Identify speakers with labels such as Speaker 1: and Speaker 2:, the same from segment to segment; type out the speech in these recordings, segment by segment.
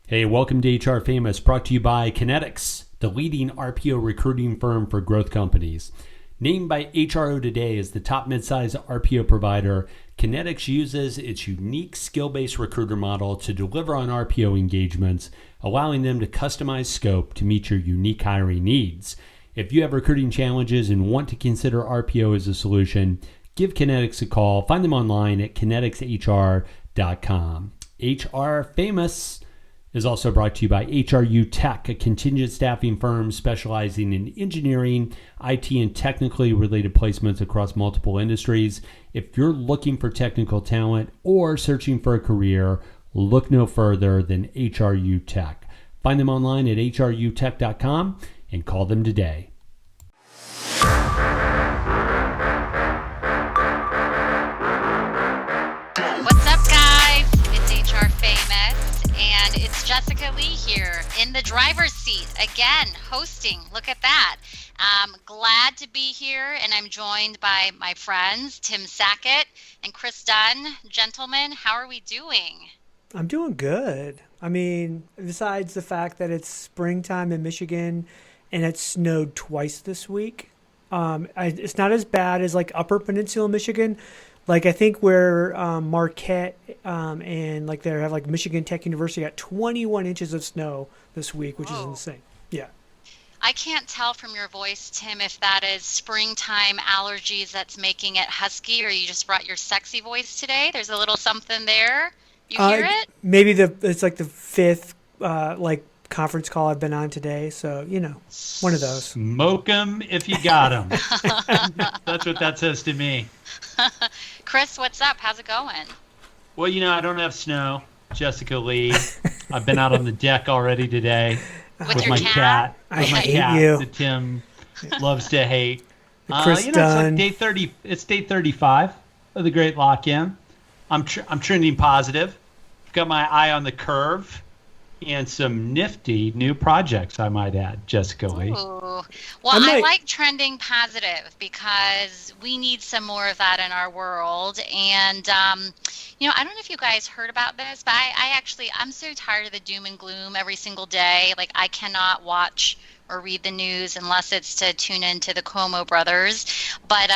Speaker 1: Hey, welcome to HR Famous, brought to you by Kinetics, the leading RPO recruiting firm for growth companies. Named by HRO Today as the top midsize RPO provider, Kinetics uses its unique skill-based recruiter model to deliver on RPO engagements, allowing them to customize scope to meet your unique hiring needs. If you have recruiting challenges and want to consider RPO as a solution, give Kinetics a call. Find them online at kineticshr.com. HR Famous is also brought to you by HRU Tech, a contingent staffing firm specializing in engineering, IT, and technically related placements across multiple industries. If you're looking for technical talent or searching for a career, look no further than HRU Tech. Find them online at hrutech.com and call them today.
Speaker 2: What's up, guys? It's HR Famous, and it's JLee here in the driver's seat again, hosting. Look at that. Glad to be here, and I'm joined by my friends Tim Sackett and Kris Dunn. Gentlemen, how are we doing?
Speaker 3: I'm doing good. I mean, besides the fact that it's springtime in Michigan and it snowed twice this week, it's not as bad as like Upper Peninsula Michigan. Like I think where Marquette and like they have like Michigan Tech University got 21 inches of snow this week, which is insane. Yeah.
Speaker 2: I can't tell from your voice, Tim, if that is springtime allergies that's making it husky, or you just brought your sexy voice today. There's a little something there. You hear it?
Speaker 3: Maybe it's like the fifth like conference call I've been on today, so you know, one of those.
Speaker 4: Smoke 'em if you got 'em. That's what that says to me.
Speaker 2: Kris, what's up? How's it going?
Speaker 4: Well, you know, I don't have snow, JLee. I've been out on the deck already today
Speaker 2: With your
Speaker 4: my
Speaker 2: cat?
Speaker 3: I
Speaker 4: With my
Speaker 3: hate
Speaker 4: cat
Speaker 3: you.
Speaker 4: that Tim loves to hate.
Speaker 3: Kris
Speaker 4: It's
Speaker 3: Dunn.
Speaker 4: like day 30. It's day 35 of the Great Lock-In. I'm trending positive. Got my eye on the curve. And some nifty new projects, I might add, JLee.
Speaker 2: Ooh. Well, I like trending positive because we need some more of that in our world. And, you know, I don't know if you guys heard about this, but I'm so tired of the doom and gloom every single day. Like, I cannot watch or read the news unless it's to tune into the Cuomo brothers. But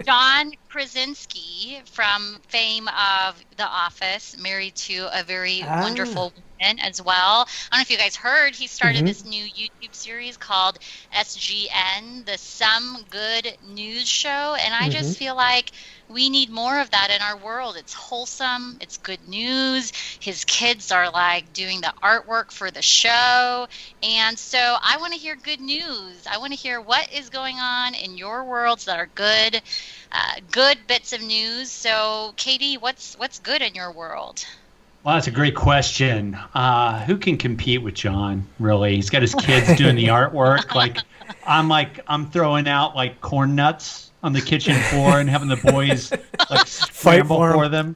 Speaker 2: John Krasinski, from fame of The Office, married to a very wonderful woman as well. I don't know if you guys heard, he started this new YouTube series called SGN, the Some Good News Show. And I just feel like we need more of that in our world. It's wholesome. It's good news. His kids are like doing the artwork for the show. And so I want to hear good news. I want to hear what is going on in your worlds that are good, good bits of news. So Katie, what's good in your world?
Speaker 4: Well, that's a great question. Who can compete with John, really? He's got his kids doing the artwork. I'm throwing out like corn nuts on the kitchen floor and having the boys like scramble for them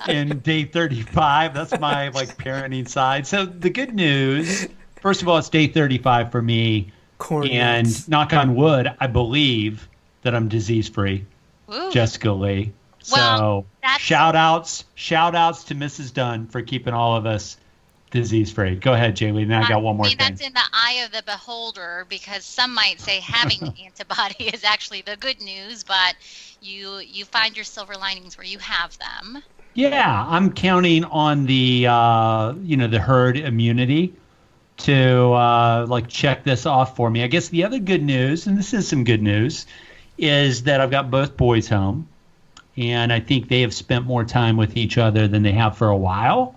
Speaker 4: in day 35. That's my like parenting side. So the good news, first of all, it's day 35 for me.
Speaker 3: Corn
Speaker 4: and
Speaker 3: nuts.
Speaker 4: Knock on wood, I believe that I'm disease free. JLee.
Speaker 2: Well,
Speaker 4: So shout outs to Mrs. Dunn for keeping all of us disease free. Go ahead, JLee. Then I got one more thing.
Speaker 2: That's in the eye of the beholder, because some might say having the antibody is actually the good news, but you find your silver linings where you have them.
Speaker 4: Yeah, I'm counting on the the herd immunity to like check this off for me. I guess the other good news, and this is some good news, is that I've got both boys home, and I think they have spent more time with each other than they have for a while.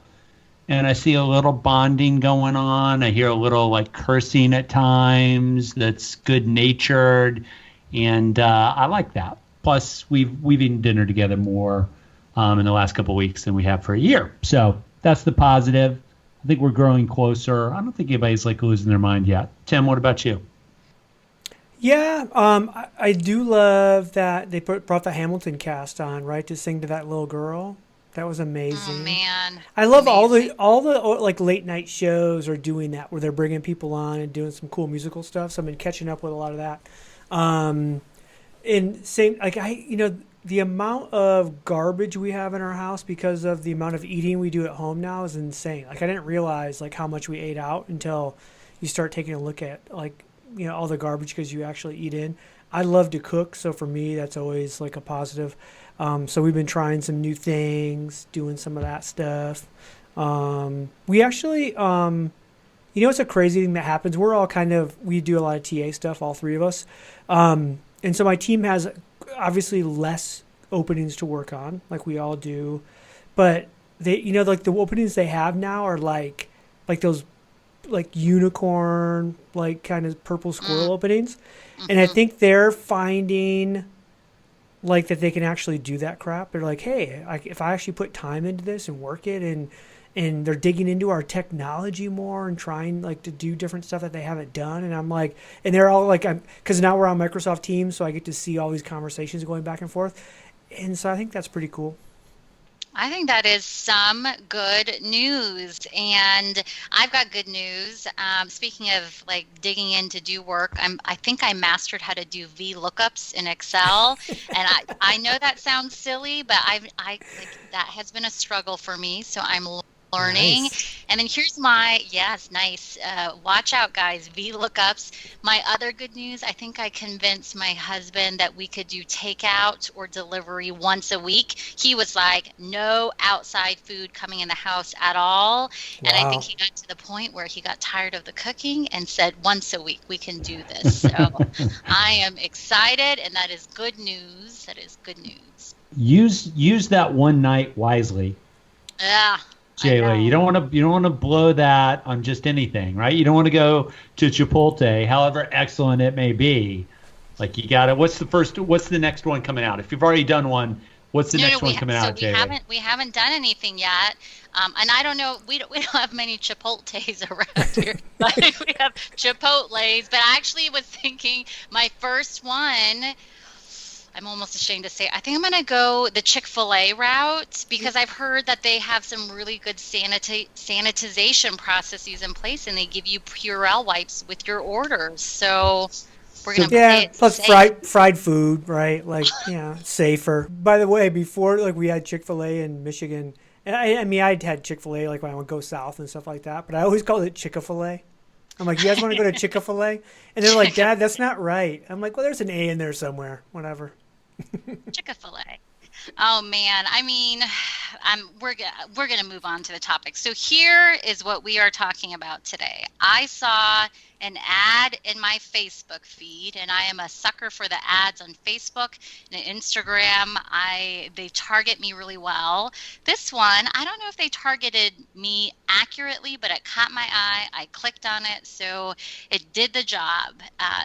Speaker 4: And I see a little bonding going on. I hear a little like cursing at times that's good natured, and I like that. Plus, we've eaten dinner together more in the last couple of weeks than we have for a year. So that's the positive. I think we're growing closer. I don't think anybody's like losing their mind yet. Tim, what about you?
Speaker 3: Yeah, I do love that they brought the Hamilton cast on, right, to sing to that little girl. That was amazing.
Speaker 2: Oh man,
Speaker 3: I love all the like late night shows are doing that, where they're bringing people on and doing some cool musical stuff. So I've been catching up with a lot of that. And same, like the amount of garbage we have in our house because of the amount of eating we do at home now is insane. Like I didn't realize like how much we ate out until you start taking a look at like, you know, all the garbage because you actually eat in. I love to cook, so for me that's always like a positive. So we've been trying some new things, doing some of that stuff. We actually, you know, it's a crazy thing that happens. We do a lot of TA stuff, all three of us. And so my team has obviously less openings to work on, like we all do. But they, you know, like the openings they have now are like those like unicorn, like kind of purple squirrel openings. Mm-hmm. And I think they're finding like that they can actually do that crap. They're like, hey, if I actually put time into this and work it and they're digging into our technology more and trying like to do different stuff that they haven't done. And I'm like, and they're all like, because now we're on Microsoft Teams, so I get to see all these conversations going back and forth. And so I think that's pretty cool.
Speaker 2: I think that is some good news, and I've got good news. Speaking of like digging in to do work, I think I mastered how to do VLOOKUPs in Excel, and I know that sounds silly, but I like that has been a struggle for me. So I'm learning. Nice. And then here's nice. Watch out, guys. VLOOKUPs. My other good news, I think I convinced my husband that we could do takeout or delivery once a week. He was like, no outside food coming in the house at all. Wow. And I think he got to the point where he got tired of the cooking and said, once a week we can do this. So I am excited, and that is good news. That is good news.
Speaker 4: Use that one night wisely.
Speaker 2: Yeah.
Speaker 4: JLee, you don't want to blow that on just anything, right? You don't want to go to Chipotle, however excellent it may be. Like you got to. What's the next one coming out? If you've already done one, what's the next one coming out, JLee?
Speaker 2: We haven't done anything yet, and I don't know. We don't have many Chipotles around here, but we have Chipotles. But I actually was thinking my first one. I'm almost ashamed to say, I think I'm going to go the Chick-fil-A route because I've heard that they have some really good sanitization processes in place, and they give you Purell wipes with your orders. So we're going to play it
Speaker 3: plus
Speaker 2: safe.
Speaker 3: fried food, right? Like, yeah, safer. By the way, before like we had Chick-fil-A in Michigan, and I mean, I'd had Chick-fil-A like when I would go south and stuff like that, but I always called it Chick-fil-A. I'm like, you guys want to go to Chick-fil-A? And they're like, Dad, that's not right. I'm like, well, there's an A in there somewhere. Whatever.
Speaker 2: Chick-fil-A. Oh man, I mean, we're gonna move on to the topic. So here is what we are talking about today. I saw an ad in my Facebook feed, and I am a sucker for the ads on Facebook and Instagram. They target me really well. This one, I don't know if they targeted me accurately, but it caught my eye. I clicked on it, so it did the job.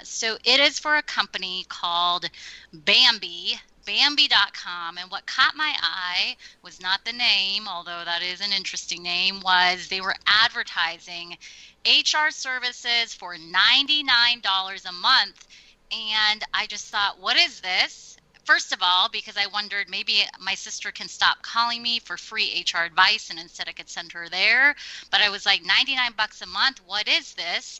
Speaker 2: So it is for a company called Bambee. Bambee.com, and what caught my eye was not the name, although that is an interesting name, was they were advertising HR services for $99 a month, and I just thought, what is this? First of all, because I wondered maybe my sister can stop calling me for free HR advice and instead I could send her there. But I was like, $99 a month, what is this?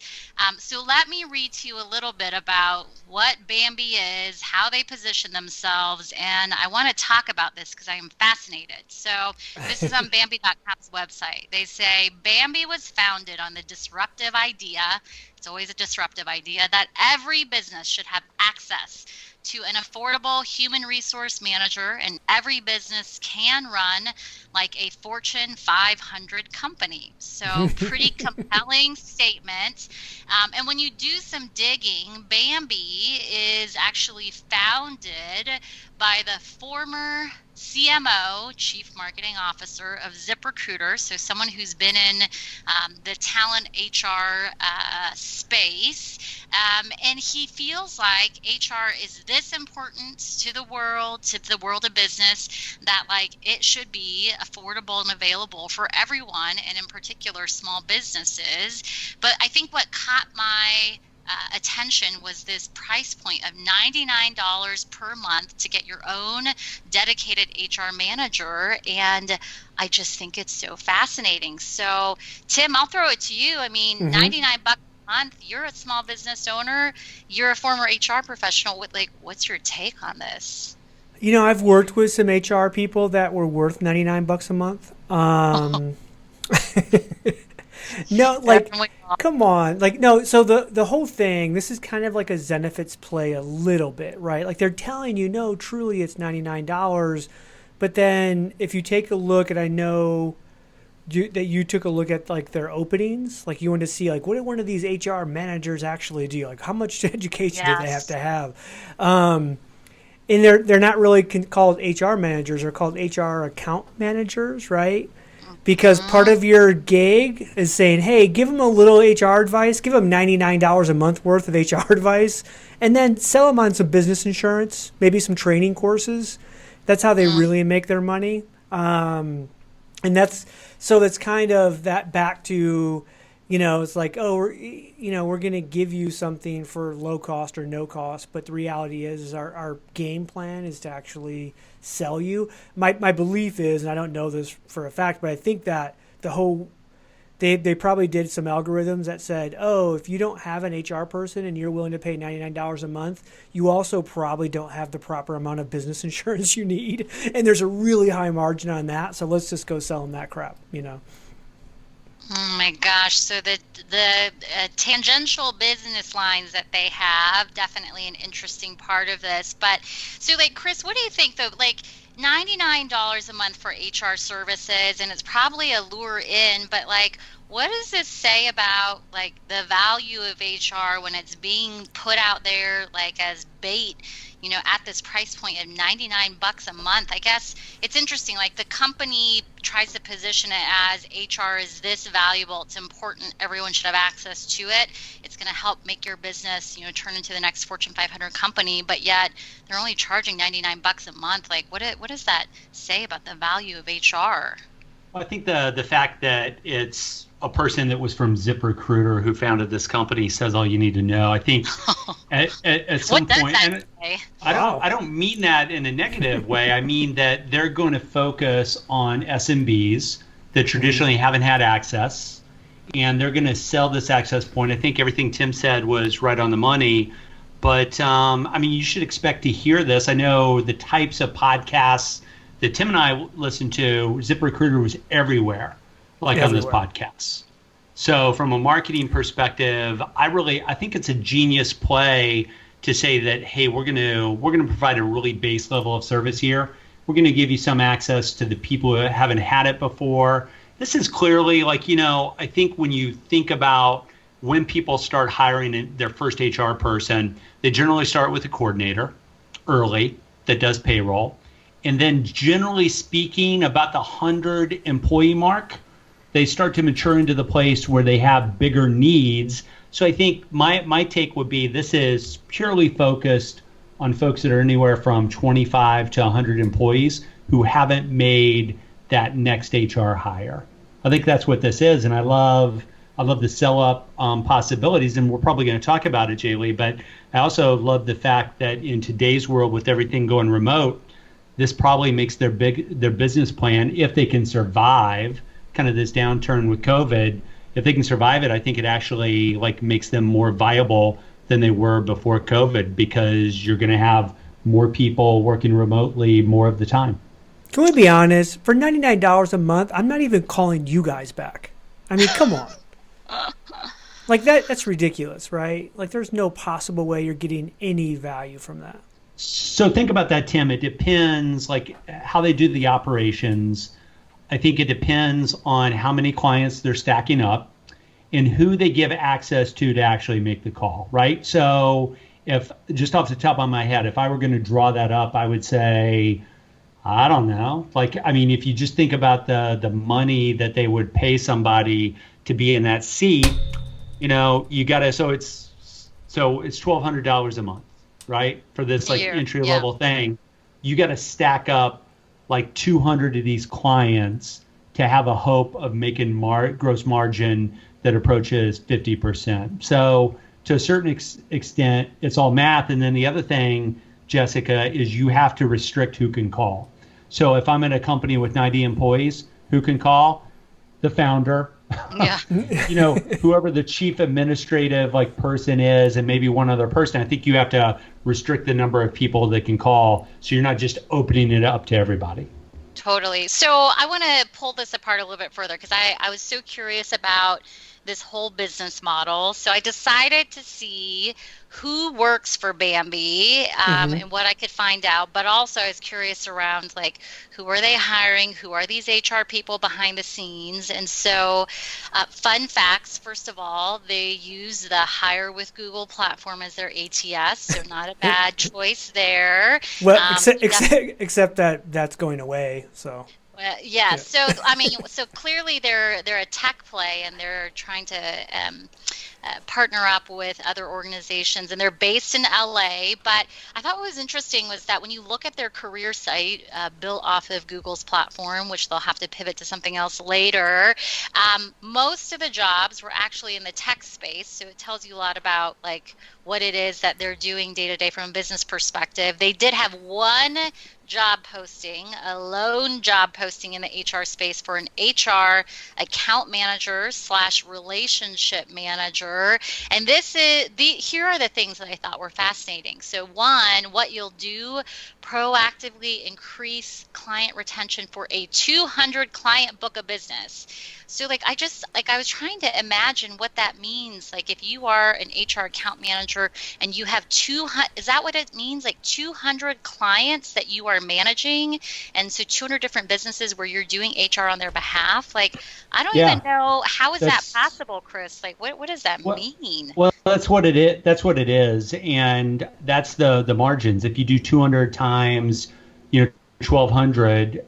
Speaker 2: So let me read to you a little bit about what Bambee is, how they position themselves, and I want to talk about this because I am fascinated. So this is on Bambee.com's website. They say, Bambee was founded on the disruptive idea, it's always a disruptive idea, that every business should have access to an affordable human resource manager, and every business can run like a Fortune 500 company. So pretty compelling statement. And when you do some digging, Bambee is actually founded by the former CMO, Chief Marketing Officer of ZipRecruiter, so someone who's been in the talent HR space, and he feels like HR is this important to the world of business, that like it should be affordable and available for everyone, and in particular small businesses. But I think what caught my attention was this price point of $99 per month to get your own dedicated HR manager, and I just think it's so fascinating. So Tim, I'll throw it to you. I mean, $99 a month, you're a small business owner, you're a former HR professional. What's your take on this?
Speaker 3: I've worked with some HR people that were worth $99 a month. No, like, come on. Like, no, so the whole thing, this is kind of like a Zenefits play a little bit, right? Like, they're telling you, no, truly it's $99. But then if you take a look, and I know that you took a look at, like, their openings, like, you want to see, like, what do one of these HR managers actually do? Like, how much education do they have to have? And they're not really called HR managers. They're called HR account managers, right? Because part of your gig is saying, hey, give them a little HR advice, give them $99 a month worth of HR advice, and then sell them on some business insurance, maybe some training courses. That's how they really make their money. And that's kind of that back to, it's like, oh, we're going to give you something for low cost or no cost. But the reality is our game plan is to actually sell you. My belief is, and I don't know this for a fact, but I think that they probably did some algorithms that said, oh, if you don't have an HR person and you're willing to pay $99 a month, you also probably don't have the proper amount of business insurance you need. And there's a really high margin on that. So let's just go sell them that crap,
Speaker 2: Oh my gosh! So the tangential business lines that they have, definitely an interesting part of this. But so, like, Kris, what do you think though? Like, $99 a month for HR services, and it's probably a lure in. But like, what does this say about like the value of HR when it's being put out there like as bait? At this price point of $99 a month. I guess it's interesting. Like, the company tries to position it as HR is this valuable. It's important. Everyone should have access to it. It's going to help make your business, turn into the next Fortune 500 company. But yet they're only charging $99 a month. Like, what does that say about the value of HR?
Speaker 4: Well, I think the fact that it's a person that was from ZipRecruiter who founded this company says all you need to know. I think at some point, and I don't mean that in a negative way. I mean that they're going to focus on SMBs that traditionally haven't had access, and they're going to sell this access point. I think everything Tim said was right on the money. But you should expect to hear this. I know the types of podcasts that Tim and I listened to, ZipRecruiter was everywhere. On this podcast. So from a marketing perspective, I think it's a genius play to say that, hey, we're gonna provide a really base level of service here. We're gonna give you some access to the people who haven't had it before. This is clearly I think when you think about when people start hiring their first HR person, they generally start with a coordinator early that does payroll. And then generally speaking, about the 100 employee mark, they start to mature into the place where they have bigger needs. So I think my take would be this is purely focused on folks that are anywhere from 25 to 100 employees who haven't made that next HR hire. I think that's what this is, and I love the sell up possibilities, and we're probably going to talk about it, JLee. But I also love the fact that in today's world, with everything going remote, this probably makes their business plan, if they can survive kind of this downturn with COVID, if they can survive it, I think it actually makes them more viable than they were before COVID, because you're going to have more people working remotely more of the time.
Speaker 3: Can we be honest? For $99 a month, I'm not even calling you guys back. I mean, come on. That's ridiculous, right? Like, there's no possible way you're getting any value from that.
Speaker 4: So think about that, Tim. It depends how they do the operations. I think it depends on how many clients they're stacking up and who they give access to actually make the call, right? So if, just off the top of my head, if I were going to draw that up, I would say, I don't know. If you just think about the money that they would pay somebody to be in that seat, you got to, so it's $1,200 a month, right? For this entry level thing, you got to stack up 200 of these clients to have a hope of making gross margin that approaches 50%. So to a certain extent, it's all math. And then the other thing, Jessica, is you have to restrict who can call. So if I'm in a company with 90 employees, who can call? The founder,
Speaker 2: Yeah.
Speaker 4: Whoever the chief administrative person is, and maybe one other person. I think you have to restrict the number of people that can call, so you're not just opening it up to everybody.
Speaker 2: Totally. So I want to pull this apart a little bit further because I was so curious about this whole business model. So I decided to see who works for Bambee and what I could find out. But also I was curious around who are they hiring? Who are these HR people behind the scenes? And so fun facts, first of all, they use the Hire with Google platform as their ATS. So not a bad choice there.
Speaker 3: Well, except that that's going away. So.
Speaker 2: Yeah. So so clearly they're a tech play, and they're trying to partner up with other organizations, and they're based in LA. But I thought what was interesting was that when you look at their career site built off of Google's platform, which they'll have to pivot to something else later, most of the jobs were actually in the tech space. So it tells you a lot about what it is that they're doing day to day from a business perspective. They did have one job posting, a lone job posting in the HR space for an HR account manager / relationship manager. And here are the things that I thought were fascinating. So one, what you'll do, proactively increase client retention for a 200 client book of business. So I was trying to imagine what that means. If you are an HR account manager and you have 200, is that what it means? 200 clients that you are managing, and so 200 different businesses where you're doing HR on their behalf. I don't even know, how is that possible, Kris? What does that mean?
Speaker 4: Well, that's what it is. That's what it is, and that's the margins. If you do 200 times, 1,200,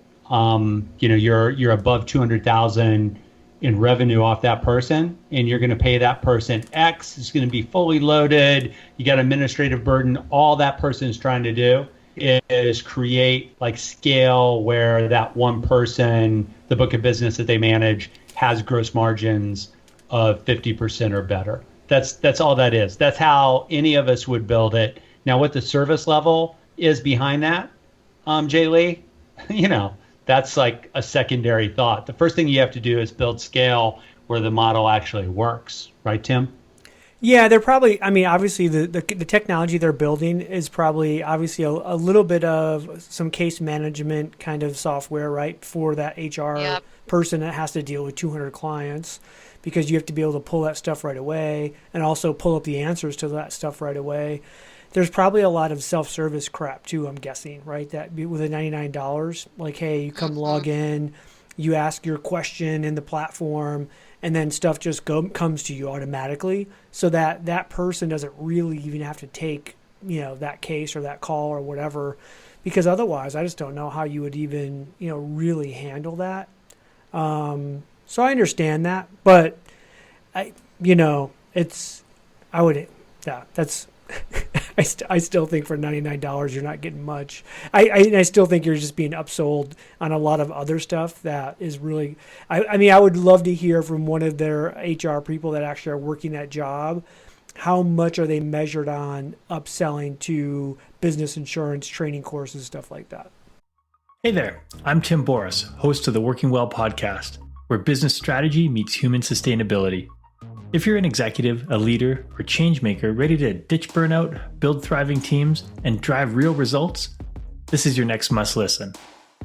Speaker 4: you're above 200,000 in revenue off that person, and you're going to pay that person X. It's going to be fully loaded. You got administrative burden. All that person is trying to do is create scale where that one person, the book of business that they manage, has gross margins of 50% or better. That's all that is. That's how any of us would build it. Now, what the service level is behind that, JLee, that's a secondary thought. The first thing you have to do is build scale where the model actually works. Right, Tim?
Speaker 3: Yeah, they're probably, obviously the technology they're building is probably obviously a little bit of some case management kind of software, right, for that HR person that has to deal with 200 clients, because you have to be able to pull that stuff right away and also pull up the answers to that stuff right away. There's probably a lot of self-service crap too, I'm guessing, right? That with the $99, hey, you come log in, you ask your question in the platform, and then stuff just comes to you automatically, so that that person doesn't really even have to take, that case or that call or whatever, because otherwise, I just don't know how you would even, really handle that. So I understand that, but that's. I still think for $99 you're not getting much. I still think you're just being upsold on a lot of other stuff that is really. I would love to hear from one of their HR people that actually are working that job. How much are they measured on upselling to business insurance training courses, stuff like that?
Speaker 5: Hey there, I'm Tim Boris, host of the Working Well podcast, where business strategy meets human sustainability. If you're an executive, a leader, or change maker ready to ditch burnout, build thriving teams, and drive real results, this is your next must listen.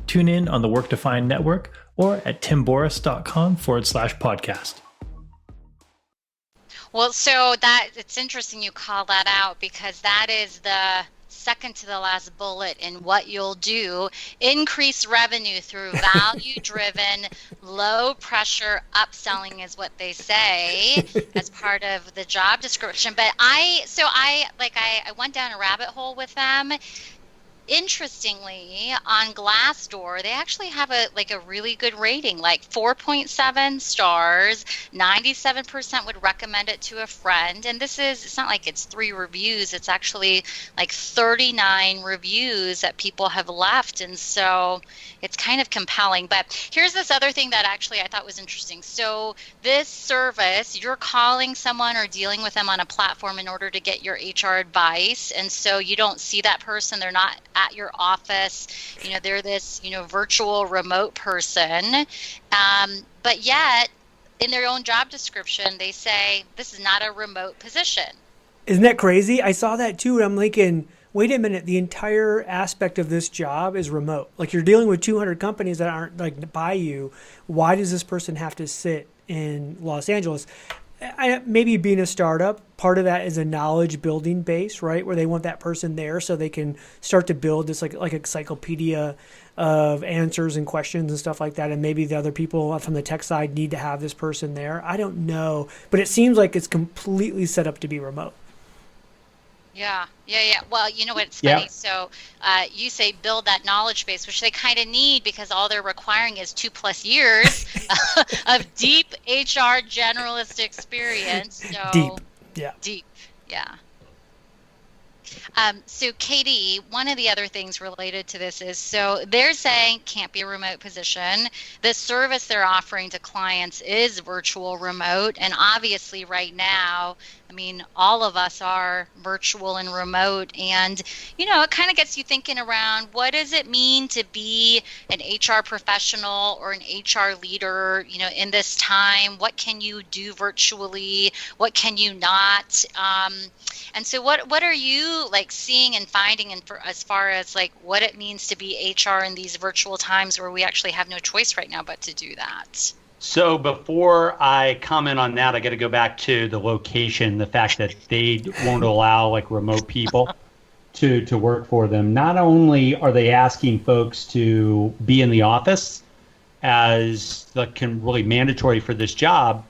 Speaker 5: Tune in on the Work Defined Network or at timboris.com/podcast.
Speaker 2: Well, so it's interesting you call that out, because that is the second to the last bullet in what you'll do. Increase revenue through value-driven, low-pressure upselling is what they say as part of the job description. But I went down a rabbit hole with them. Interestingly, on Glassdoor, they actually have a really good rating, 4.7 stars. 97% would recommend it to a friend. And it's not like it's 3 reviews. It's actually 39 reviews that people have left. And so it's kind of compelling. But here's this other thing that actually I thought was interesting. So this service, you're calling someone or dealing with them on a platform in order to get your HR advice. And so you don't see that person. They're not at your office, they're this, virtual remote person. But yet in their own job description, they say this is not a remote position.
Speaker 3: Isn't that crazy? I saw that too, and I'm thinking, wait a minute, the entire aspect of this job is remote. Like, you're dealing with 200 companies that aren't like by you. Why does this person have to sit in Los Angeles? Maybe being a startup, part of that is a knowledge building base, right? Where they want that person there so they can start to build this like encyclopedia of answers and questions and stuff like that. And maybe the other people from the tech side need to have this person there. I don't know, but it seems like it's completely set up to be remote.
Speaker 2: Yeah. Well, you know what's funny? Yeah. So you say build that knowledge base, which they kind of need because all they're requiring is 2+ years of deep HR generalist experience. So, Deep, yeah. So Katie, one of the other things related to this is, so they're saying can't be a remote position. The service they're offering to clients is virtual remote. And obviously right now, I mean, all of us are virtual and remote. And, you know, it kind of gets you thinking around, what does it mean to be an HR professional or an HR leader, you know, in this time? What can you do virtually? What can you not? And so what are you like seeing and finding as far as like what it means to be HR in these virtual times where we actually have no choice right now but to do that?
Speaker 4: So before I comment on that, I got to go back to the location, the fact that they won't allow like remote people to work for them. Not only are they asking folks to be in the office as really mandatory for this job,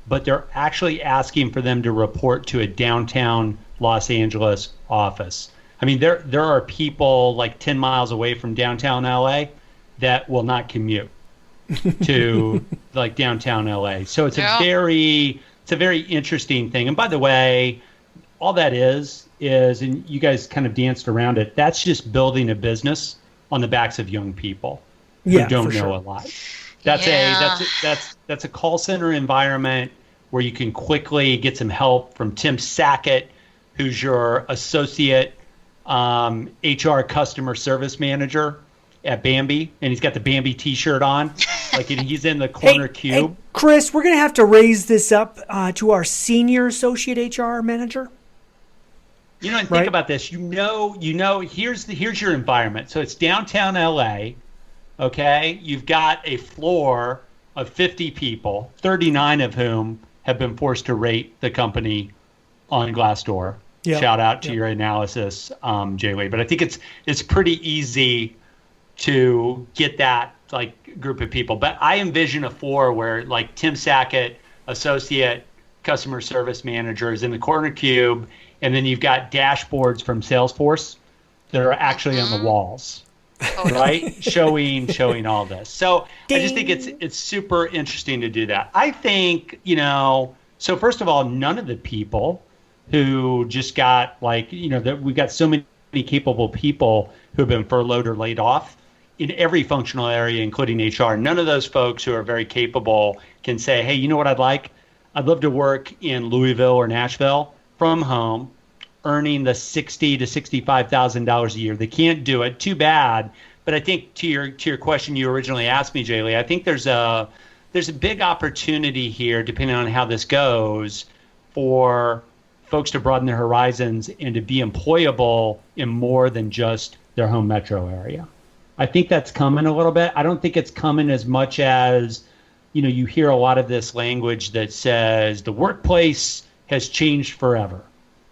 Speaker 4: but they're actually asking for them to report to a downtown Los Angeles office. I mean, there are people like 10 miles away from downtown LA that will not commute to like downtown LA. So it's a very interesting thing. And by the way, all that is, and you guys kind of danced around it, that's just building a business on the backs of young people who don't know a lot. That's a call center environment where you can quickly get some help from Tim Sackett, who's your associate HR customer service manager at Bambee, and he's got the Bambee t-shirt on, like he's in the corner cube.
Speaker 3: Hey, Kris, we're going to have to raise this up to our senior associate HR manager.
Speaker 4: You know, and think about this. You know, here's your environment. So it's downtown LA, okay? You've got a floor of 50 people, 39 of whom have been forced to rate the company on Glassdoor. Yep. Shout out to your analysis, JLee. But I think it's pretty easy to get that like group of people. But I envision a floor where like Tim Sackett, associate customer service manager, is in the corner cube, and then you've got dashboards from Salesforce that are actually on the walls, right? showing all this. So I just think it's super interesting to do that. I think, you know, so first of all, none of the people who just got like, you know, that we've got so many capable people who have been furloughed or laid off in every functional area, including HR. None of those folks who are very capable can say, hey, you know what I'd like? I'd love to work in Louisville or Nashville from home, earning the $60,000 to $65,000 a year. They can't do it. Too bad. But I think to your question you originally asked me, JLee, I think there's a big opportunity here, depending on how this goes, for folks to broaden their horizons and to be employable in more than just their home metro area. I think that's coming a little bit. I don't think it's coming as much as, you know, you hear a lot of this language that says the workplace has changed forever.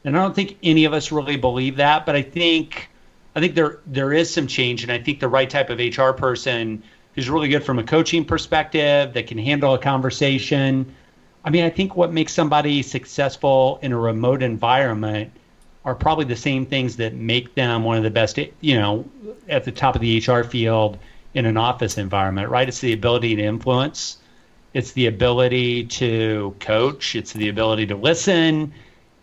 Speaker 4: And I don't think any of us really believe that, but I think there is some change, and I think the right type of HR person who's really good from a coaching perspective, that can handle a conversation. I mean, I think what makes somebody successful in a remote environment are probably the same things that make them one of the best, you know, at the top of the HR field in an office environment, right? It's the ability to influence. It's the ability to coach. It's the ability to listen.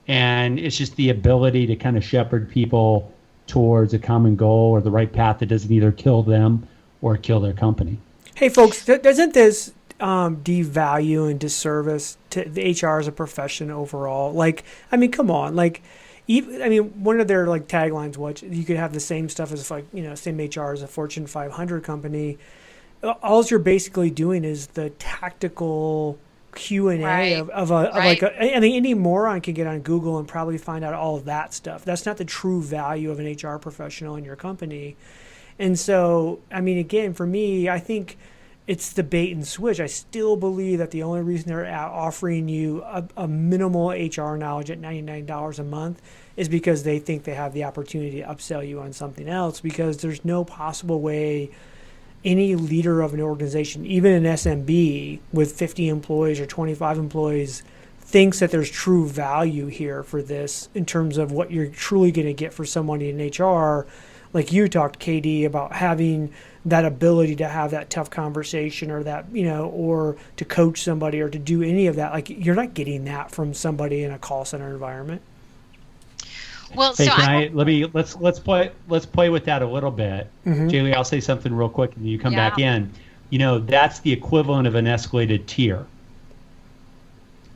Speaker 4: And it's just the ability to kind of shepherd people towards a common goal or the right path that doesn't either kill them or kill their company.
Speaker 3: Hey, folks, doesn't this devalue and disservice to the HR as a profession overall? Like, I mean, come on. Like, one of their like taglines was you could have the same stuff as like, you know, same HR as a Fortune 500 company. All you're basically doing is the tactical Q&A
Speaker 2: Right.
Speaker 3: of
Speaker 2: Right.
Speaker 3: I think any moron can get on Google and probably find out all of that stuff. That's not the true value of an HR professional in your company. And so, I mean, again, for me, I think it's the bait and switch. I still believe that the only reason they're offering you a minimal HR knowledge at $99 a month is because they think they have the opportunity to upsell you on something else, because there's no possible way any leader of an organization, even an SMB with 50 employees or 25 employees, thinks that there's true value here for this in terms of what you're truly going to get for somebody in HR. Like you talked, KD, about having that ability to have that tough conversation, or that, or to coach somebody, or to do any of that. Like, you're not getting that from somebody in a call center environment.
Speaker 2: Well,
Speaker 4: Hey,
Speaker 2: so
Speaker 4: let's play with that a little bit.
Speaker 3: Mm-hmm.
Speaker 4: JLee, I'll say something real quick and then you come
Speaker 2: Yeah.
Speaker 4: back in. That's the equivalent of an escalated tier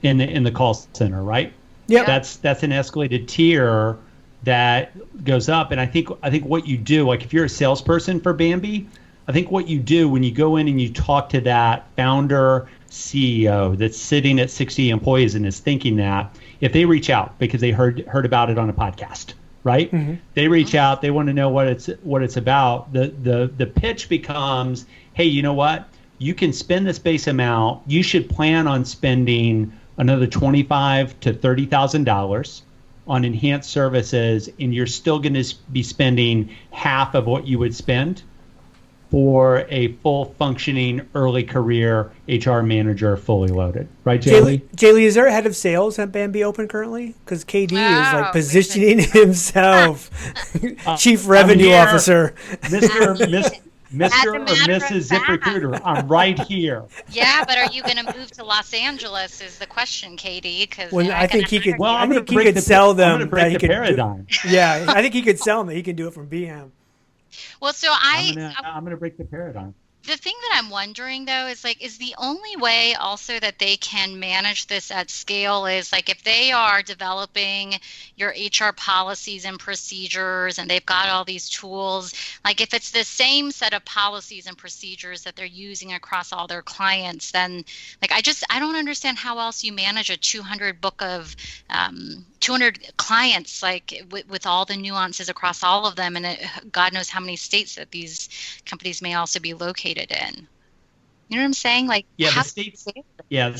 Speaker 4: in the call center, right?
Speaker 3: Yep.
Speaker 4: That's an escalated tier that goes up. And I think what you do, like if you're a salesperson for Bambee, I think what you do when you go in and you talk to that founder CEO that's sitting at 60 employees and is thinking that, if they reach out because they heard about it on a podcast, right?
Speaker 3: Mm-hmm.
Speaker 4: They reach out, they want to know what it's about. The pitch becomes, hey, you know what? You can spend this base amount. You should plan on spending another $25,000 to $30,000 on enhanced services, and you're still going to be spending half of what you would spend for a full functioning early career HR manager, fully loaded, right, JLee?
Speaker 3: JLee, is there a head of sales at Bambee open currently? Because KD is like
Speaker 2: Oh,
Speaker 3: positioning himself chief revenue
Speaker 4: here.
Speaker 3: officer.
Speaker 4: Mr. or
Speaker 2: matter of
Speaker 4: Mrs.
Speaker 2: fact.
Speaker 4: ZipRecruiter, I'm right here.
Speaker 2: yeah, but are you going to move to Los Angeles is the question, Katie? Because
Speaker 3: Well, I think he could.
Speaker 4: Well,
Speaker 3: I
Speaker 4: I'm
Speaker 3: think
Speaker 4: gonna
Speaker 3: he could sell
Speaker 4: I'm
Speaker 3: them.
Speaker 4: going to break
Speaker 3: that he
Speaker 4: the
Speaker 3: could
Speaker 4: paradigm.
Speaker 3: Yeah, I think he could sell them that he can do it from BM.
Speaker 2: Well, so
Speaker 4: I'm going to break the paradigm.
Speaker 2: the thing that I'm wondering though is like, is the only way also that they can manage this at scale is like if they are developing your HR policies and procedures and they've got all these tools, like if it's the same set of policies and procedures that they're using across all their clients, then like I don't understand how else you manage a 200 book of 200 clients, like with all the nuances across all of them, and God knows how many states that these companies may also be located in. You know what I'm saying? Like,
Speaker 4: Yeah,
Speaker 2: how-
Speaker 4: the states. Yeah.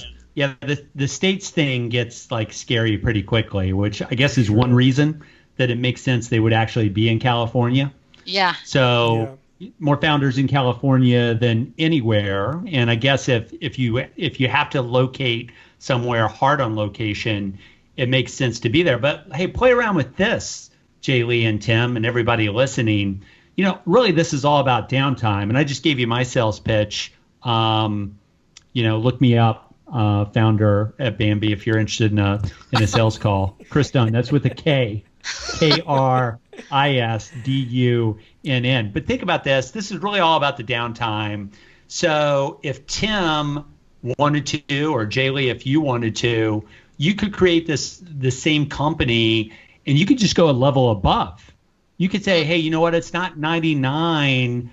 Speaker 4: The states thing gets like scary pretty quickly, which I guess is one reason that it makes sense they would actually be in California.
Speaker 2: Yeah.
Speaker 4: So more founders in California than anywhere. And I guess if you have to locate somewhere hard on location, it makes sense to be there. But hey, play around with this, JLee and Tim and everybody listening. Really, this is all about downtime. And I just gave you my sales pitch. Look me up, founder at Bambee, if you're interested in a sales call. Kris Dunn, that's with a K, KRISDUNN. But think about this. This is really all about the downtime. So if Tim wanted to, or JLee, if you wanted to, you could create the same company and you could just go a level above. You could say, hey, you know what? It's not $99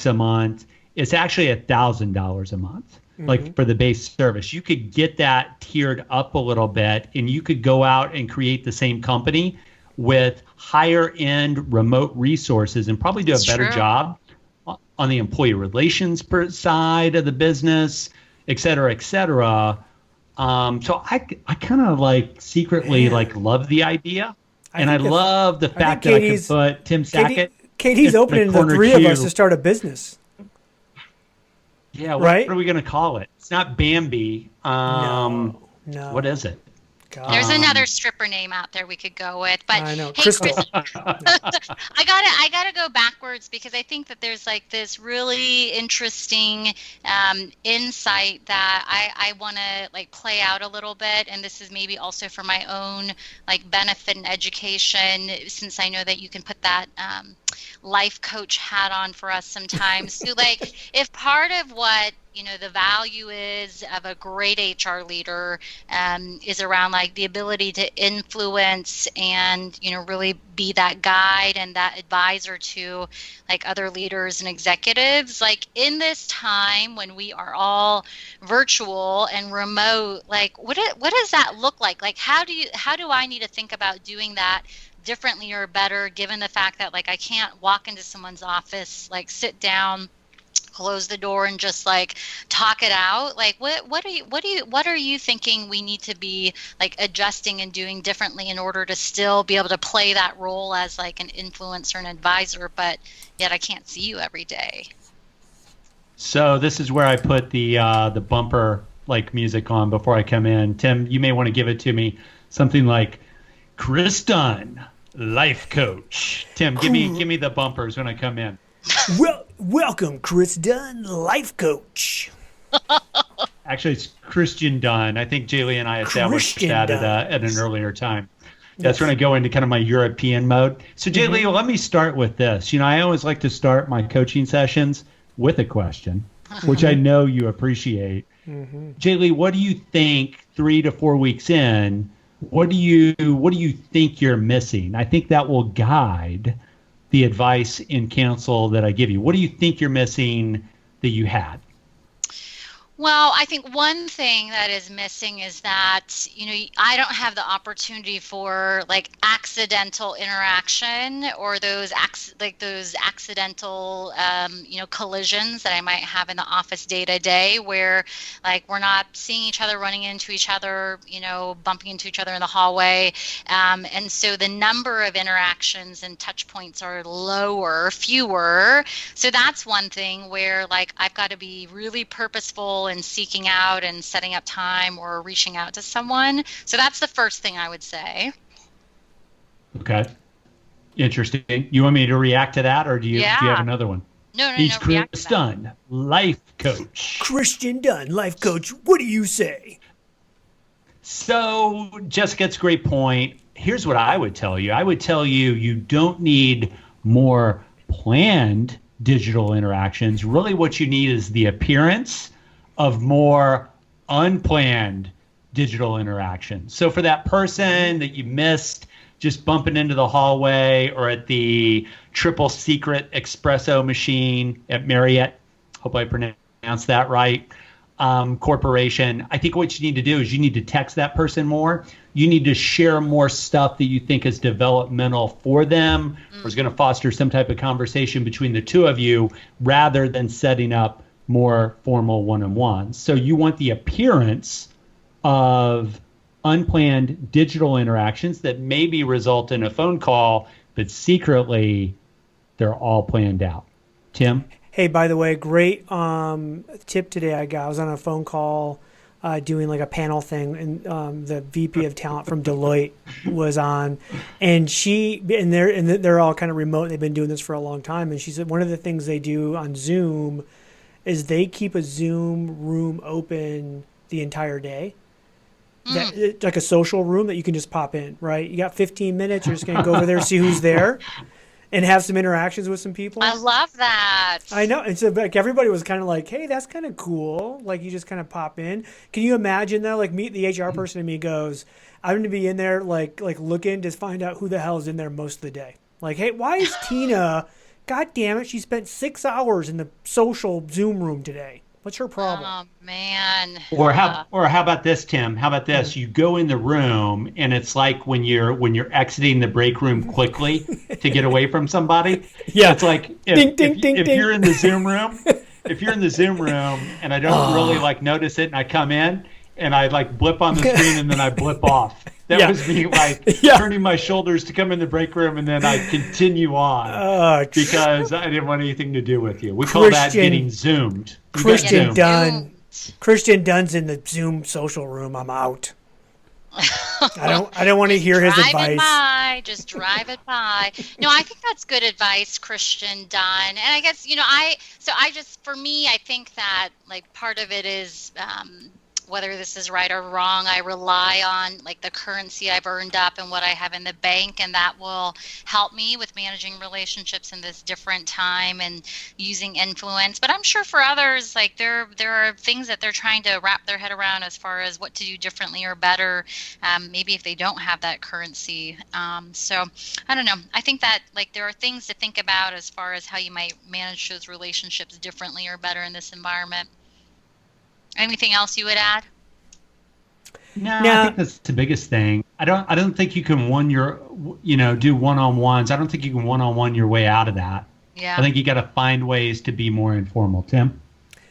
Speaker 4: a month. It's actually $1,000 a month, like for the base service. You could get that tiered up a little bit, and you could go out and create the same company with higher end remote resources and probably do a better job on the employee relations side of the business, et cetera, et cetera. So I kind of like secretly love the idea. And I love the fact that I can put Tim Sackett.
Speaker 3: Katie's opening the three of us to start a business.
Speaker 4: Yeah,
Speaker 3: right?
Speaker 4: What are we going to call it? It's not Bambee.
Speaker 3: No.
Speaker 4: What is it?
Speaker 3: God.
Speaker 2: There's another stripper name out there we could go with, but
Speaker 3: I know.
Speaker 2: hey,
Speaker 3: Crystal.
Speaker 2: Kris, I gotta go backwards because I think that there's like this really interesting insight that I want to like play out a little bit, and this is maybe also for my own like benefit and education, since I know that you can put that life coach hat on for us sometimes. So like if part of what, the value is of a great HR leader is around like the ability to influence and, really be that guide and that advisor to like other leaders and executives, like in this time when we are all virtual and remote, like what does that look like? Like how do I need to think about doing that differently or better, given the fact that like I can't walk into someone's office, like sit down, close the door and just like talk it out? Like what are you thinking we need to be like adjusting and doing differently in order to still be able to play that role as like an influencer and advisor, but yet I can't see you every day?
Speaker 4: So this is where I put the bumper like music on before I come in. Tim, you may want to give it to me. Something like Kris Dunn, life coach. Tim, give me the bumpers when I come in.
Speaker 3: Welcome, Kris Dunn, life coach.
Speaker 4: Actually, it's Kristian Dunn. I think JLee and I established that at an earlier time. That's when I go into kind of my European mode. So JLee, let me start with this. I always like to start my coaching sessions with a question, which I know you appreciate. JLee, what do you think 3 to 4 weeks in? What do you think you're missing? I think that will guide the advice and counsel that I give you. What do you think you're missing that you had?
Speaker 2: Well, I think one thing that is missing is that, I don't have the opportunity for like accidental interaction or those accidental, collisions that I might have in the office day to day where like we're not seeing each other, running into each other, bumping into each other in the hallway. And so the number of interactions and touch points are fewer. So that's one thing where like I've got to be really purposeful and seeking out and setting up time or reaching out to someone. So that's the first thing I would say.
Speaker 4: Okay. Interesting. You want me to react to that, or do you have another one?
Speaker 2: No.
Speaker 4: He's Kris Dunn, life coach.
Speaker 3: Kristian Dunn, life coach. What do you say?
Speaker 4: So Jessica's great point. Here's what I would tell you. I would tell you don't need more planned digital interactions. Really what you need is the appearance of more unplanned digital interactions. So for that person that you missed just bumping into the hallway or at the triple secret espresso machine at Marriott, hope I pronounced that right, corporation, I think what you need to do is you need to text that person more. You need to share more stuff that you think is developmental for them or is going to foster some type of conversation between the two of you rather than setting up more formal one-on-ones. So you want the appearance of unplanned digital interactions that maybe result in a phone call, but secretly they're all planned out. Tim?
Speaker 3: Hey, by the way, great tip today I got. I was on a phone call doing like a panel thing, and the VP of talent from Deloitte was on, and they're all kind of remote. They've been doing this for a long time, and she said one of the things they do on Zoom is they keep a Zoom room open the entire day. That, like a social room that you can just pop in, right? You got 15 minutes, you're just going to go over there, see who's there, and have some interactions with some people.
Speaker 2: I love that.
Speaker 3: I know. And so like everybody was kind of like, hey, that's kind of cool. Like you just kind of pop in. Can you imagine though? Like the HR person in me goes, I'm going to be in there like looking to find out who the hell is in there most of the day. Like, hey, why is Tina... God damn it, she spent 6 hours in the social Zoom room today. What's her problem?
Speaker 2: Oh, man.
Speaker 4: Or how about this, Tim? How about this? You go in the room, and it's like when you're exiting the break room quickly to get away from somebody.
Speaker 3: Yeah.
Speaker 4: It's like if you're in the Zoom room, and I don't really like notice it, and I come in, and I like blip on the screen, and then I blip off. That was me like turning my shoulders to come in the break room, and then I continue on because I didn't want anything to do with you. We call that getting zoomed.
Speaker 3: Kristian Dunn. Kristian Dunn's in the Zoom social room. I'm out. I don't want to hear his advice.
Speaker 2: Just drive it by. No, I think that's good advice, Kristian Dunn. And I guess, for me, I think that like part of it is whether this is right or wrong. I rely on like the currency I've earned up and what I have in the bank, and that will help me with managing relationships in this different time and using influence. But I'm sure for others, like there are things that they're trying to wrap their head around as far as what to do differently or better, maybe if they don't have that currency. So I don't know. I think that like there are things to think about as far as how you might manage those relationships differently or better in this environment. Anything else you would add?
Speaker 4: No, I think that's the biggest thing. I don't think you can do one-on-ones. I don't think you can one-on-one your way out of that.
Speaker 2: Yeah.
Speaker 4: I think you got to find ways to be more informal. Tim?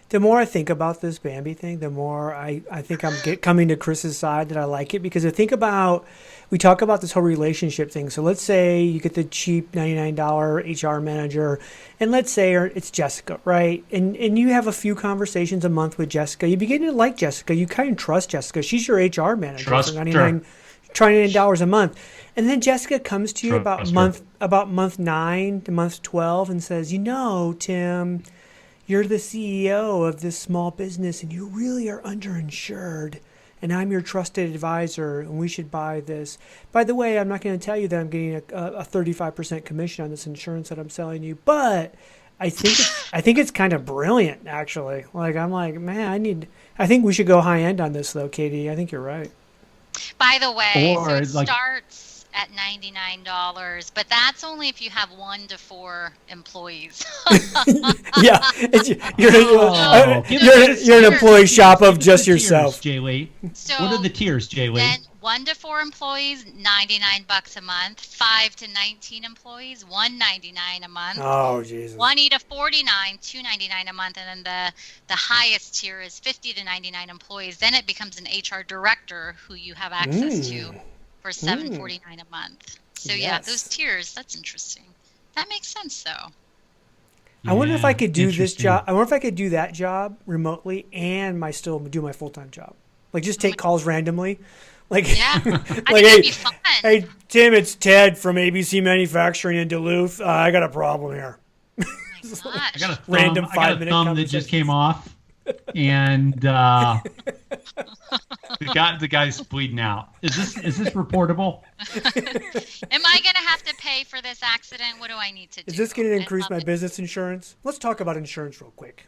Speaker 3: The more I think about this Bambee thing, the more I think I'm coming to Chris's side that I like it, because we talk about this whole relationship thing. So let's say you get the cheap $99 HR manager, and let's say it's Jessica, right? And you have a few conversations a month with Jessica. You begin to like Jessica. You kind of trust Jessica. She's your HR manager for $99 a month. And then Jessica comes to you about month 9 to month 12 and says, Tim, you're the CEO of this small business and you really are underinsured, and I'm your trusted advisor and we should buy this. By the way, I'm not going to tell you that I'm getting a 35% commission on this insurance that I'm selling you, but I think it's kind of brilliant, actually. Like, I'm like, man, I think we should go high end on this though, Katie. I think you're right.
Speaker 2: By the way, so it starts at $99, but that's only if you have 1 to 4 employees.
Speaker 3: Yeah, you're an employee shop of just yourself.
Speaker 4: JLee.
Speaker 2: So
Speaker 4: what are the tiers, JLee?
Speaker 2: Then 1 to 4 employees, $99 a month. 5 to 19 employees, $199 a month.
Speaker 3: Oh, Jesus.
Speaker 2: 20 to 49, $299 a month, and then the highest tier is 50 to 99 employees. Then it becomes an HR director who you have access to for $749 a month. So yeah, those tiers, that's interesting. That makes sense though.
Speaker 3: I wonder if I could do this job. I wonder if I could do that job remotely and still do my full-time job. Like just take calls randomly. Like,
Speaker 2: yeah, I think that'd be fun.
Speaker 3: Hey, Tim, it's Ted from ABC Manufacturing in Duluth. I got a problem here.
Speaker 2: Oh my gosh.
Speaker 4: I got a thumb,
Speaker 3: Random 5-minute
Speaker 4: thumb that just came off, and the guy's bleeding out. Is this reportable?
Speaker 2: Am I going to have to pay for this accident? What do I need to do?
Speaker 3: Is this going to increase my business insurance? Let's talk about insurance real quick.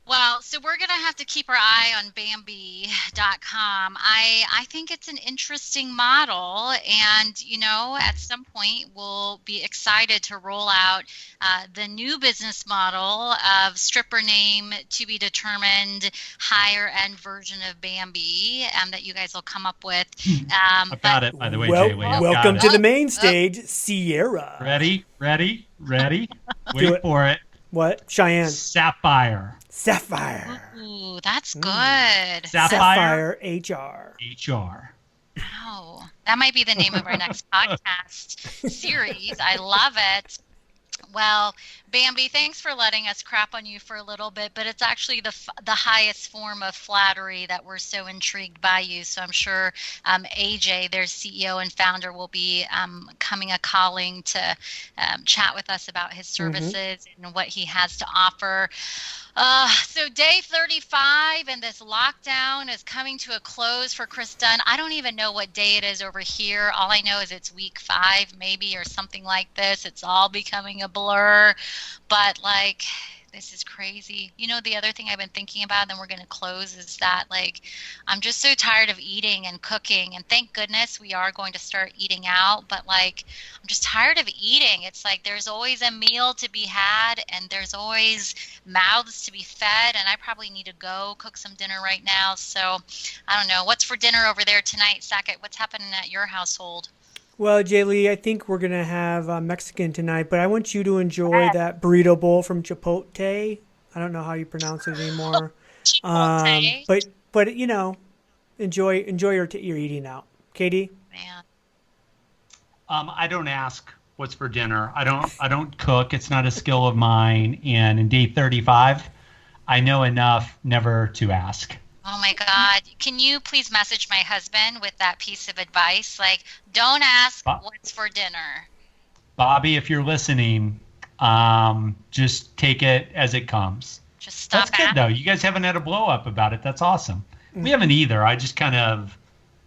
Speaker 2: Well, so we're going to have to keep our eye on Bambee.com. I think it's an interesting model, and, at some point we'll be excited to roll out the new business model of stripper name to be determined higher end version of Bambee that you guys will come up with.
Speaker 4: I've got it, by the way, JLee.
Speaker 3: Welcome to the main stage, Sierra.
Speaker 4: Ready? Wait for it.
Speaker 3: What? Cheyenne.
Speaker 4: Sapphire.
Speaker 2: Ooh, that's good.
Speaker 4: Sapphire
Speaker 3: HR.
Speaker 2: Wow. That might be the name of our next podcast series. I love it. Well, Bambee, thanks for letting us crap on you for a little bit, but it's actually the highest form of flattery that we're so intrigued by you. So I'm sure AJ, their CEO and founder, will be coming a calling to chat with us about his services and what he has to offer. So day 35 and this lockdown is coming to a close for Kris Dunn. I don't even know what day it is over here. All I know is it's week 5 maybe, or something like this. It's all becoming a blur, but this is crazy. The other thing I've been thinking about, then we're going to close, is that I'm just so tired of eating and cooking, and thank goodness we are going to start eating out, but I'm just tired of eating. It's there's always a meal to be had and there's always mouths to be fed, and I probably need to go cook some dinner right now. So I don't know. What's for dinner over there tonight, Sackett? What's happening at your household?
Speaker 3: Well, JLee, I think we're going to have Mexican tonight, but I want you to enjoy that burrito bowl from Chipotle. I don't know how you pronounce it anymore.
Speaker 2: Chipotle.
Speaker 3: But enjoy your eating out. Katie?
Speaker 2: Man.
Speaker 4: I don't ask what's for dinner. I don't cook. It's not a skill of mine. And in day 35, I know enough never to ask.
Speaker 2: Oh my God. Can you please message my husband with that piece of advice? Don't ask what's for dinner.
Speaker 4: Bobby, if you're listening, just take it as it comes.
Speaker 2: Just stop.
Speaker 4: That's good though. You guys haven't had a blow up about it. That's awesome. We haven't either. I just kind of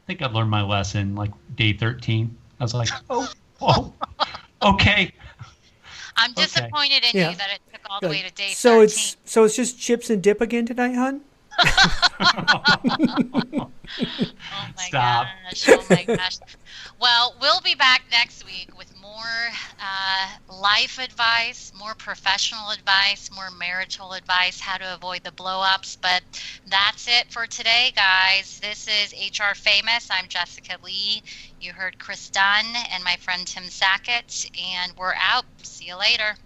Speaker 4: think I've learned my lesson like day 13. I was like, oh, okay.
Speaker 2: I'm disappointed in you that it took all the way to day 13.
Speaker 3: So it's just chips and dip again tonight, hon?
Speaker 2: Oh my
Speaker 4: Stop.
Speaker 2: gosh. Oh my gosh. Well, we'll be back next week with more life advice, more professional advice, more marital advice, how to avoid the blow-ups. But that's it for today, guys. This is HR Famous. I'm Jessica Lee. You heard Kris Dunn and my friend Tim Sackett, and we're out. See you later.